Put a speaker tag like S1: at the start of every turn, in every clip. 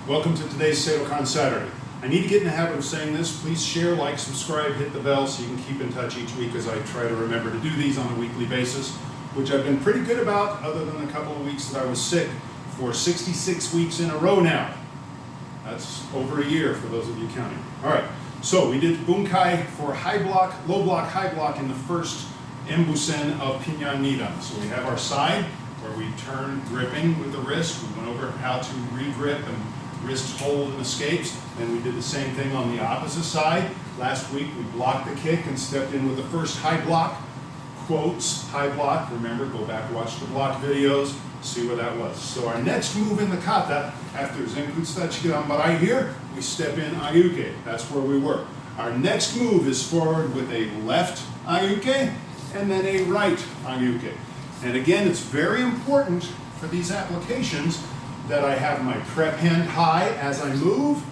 S1: Welcome to today's Seidokan Saturday. I need to get in the habit of saying this. Please share, like, subscribe, hit the bell so you can keep in touch each week as I try to remember to do these on a weekly basis, which I've been pretty good about other than the couple of weeks that I was sick for 66 weeks in a row now. That's over a year for those of you counting. All right, so we did bunkai for high block, low block, high block in the first embusen of Pinan Nidan. So we have our side where we turn gripping with the wrist. We went over how to re-grip and wrist hold and escapes. Then we did the same thing on the opposite side. Last week we blocked the kick and stepped in with the first high block. Quotes, high block. Remember, go back, watch the block videos, see where that was. So our next move in the kata, after Zenkutsu Gambarai here, we step in ayuke. That's where we were. Our next move is forward with a left ayuke and then a right ayuke. And again, it's very important for these applications that I have my prep hand high as I move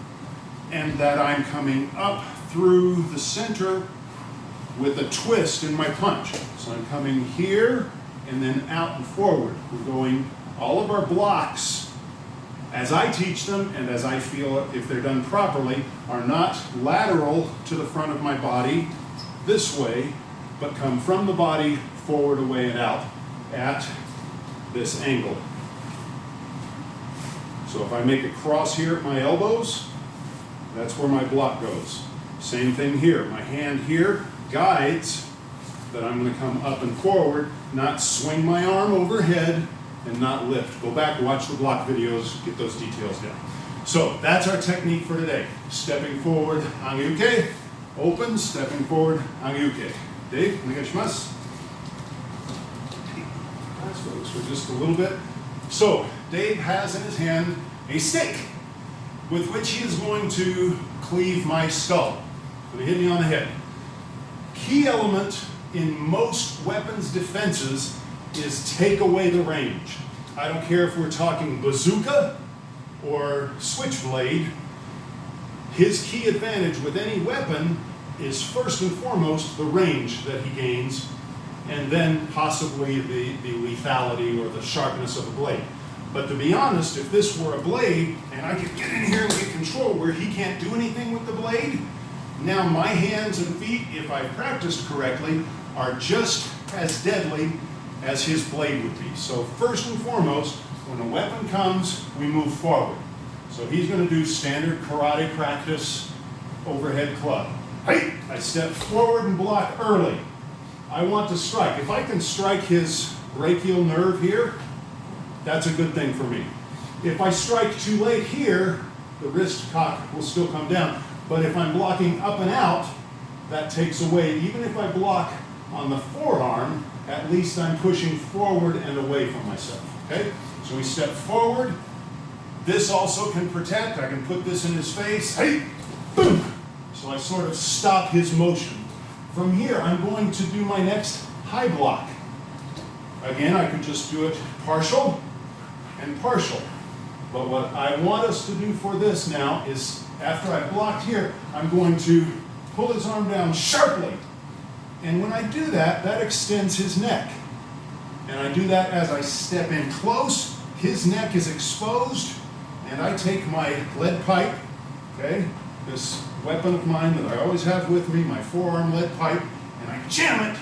S1: and that I'm coming up through the center with a twist in my punch. So I'm coming here and then out and forward. We're going, all of our blocks, as I teach them and as I feel if they're done properly, are not lateral to the front of my body this way, but come from the body forward, away, and out at this angle. So if I make a cross here at my elbows, that's where my block goes. Same thing here. My hand here guides that I'm going to come up and forward, not swing my arm overhead and not lift. Go back, watch the block videos, get those details down. So that's our technique for today. Stepping forward, ageuke, open, stepping forward, ageuke. Dave, onegaishimasu. For just a little bit. So Dave has in his hand a stick with which he is going to cleave my skull. So he hit me on the head. Key element in most weapons defenses is take away the range. I don't care if we're talking bazooka or switchblade. His key advantage with any weapon is first and foremost the range that he gains, and then possibly the lethality or the sharpness of the blade. But to be honest, if this were a blade, and I could get in here and get control where he can't do anything with the blade, now my hands and feet, if I practiced correctly, are just as deadly as his blade would be. So first and foremost, when a weapon comes, we move forward. So he's going to do standard karate practice overhead club. Hey! I step forward and block early. I want to strike. If I can strike his brachial nerve here, that's a good thing for me. If I strike too late here, the wrist cock will still come down. But if I'm blocking up and out, that takes away. Even if I block on the forearm, at least I'm pushing forward and away from myself. Okay? So we step forward. This also can protect. I can put this in his face. Hey! Boom! So I sort of stop his motion. From here, I'm going to do my next high block. Again, I could just do it partial and partial. But what I want us to do for this now is, after I've blocked here, I'm going to pull his arm down sharply. And when I do that, that extends his neck. And I do that as I step in close. His neck is exposed, and I take my lead pipe, okay, this weapon of mine that I always have with me, my forearm lead pipe, and I jam it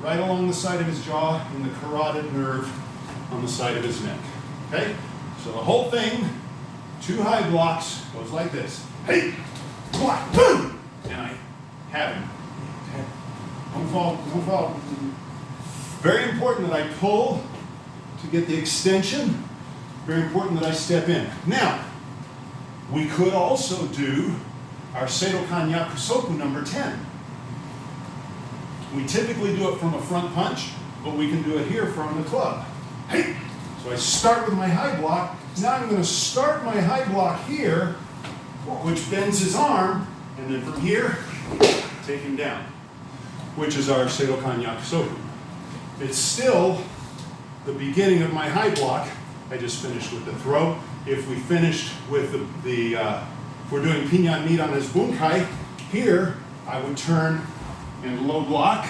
S1: right along the side of his jaw in the carotid nerve on the side of his neck. Okay? So the whole thing, two high blocks, goes like this. Hey! Block! Boom! And I have him. Okay? Don't fall, don't fall. Very important that I pull to get the extension. Very important that I step in. Now, we could also do our Seidokan Yakusoku number 10. We typically do it from a front punch, but we can do it here from the club. Hey! So I start with my high block. Now I'm going to start my high block here, which bends his arm, and then from here, take him down, which is our Seidokan Yakusoku. It's still the beginning of my high block. I just finished with the throw. If we finished with if we're doing Pinan Nidan as bunkai, here I would turn and low block.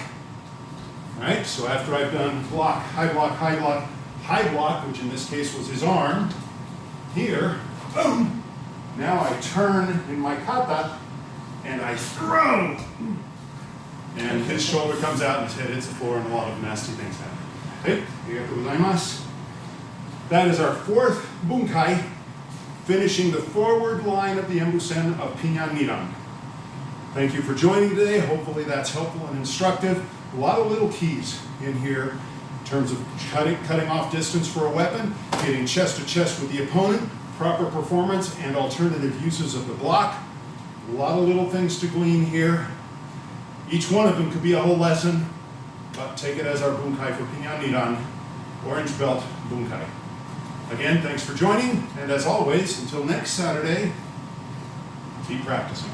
S1: Right? So after I've done block, high block, high block, high block, which in this case was his arm, here, boom, Now I turn in my kata and I throw. And his shoulder comes out and his head hits the floor and a lot of nasty things happen. Okay, arigatou gozaimasu. That is our fourth bunkai, finishing the forward line of the embusen of Pinan Nidan. Thank you for joining today. Hopefully that's helpful and instructive. A lot of little keys in here in terms of cutting off distance for a weapon, getting chest to chest with the opponent, proper performance and alternative uses of the block. A lot of little things to glean here. Each one of them could be a whole lesson, but take it as our bunkai for Pinan Nidan, orange belt bunkai. Again, thanks for joining, and as always, until next Saturday, keep practicing.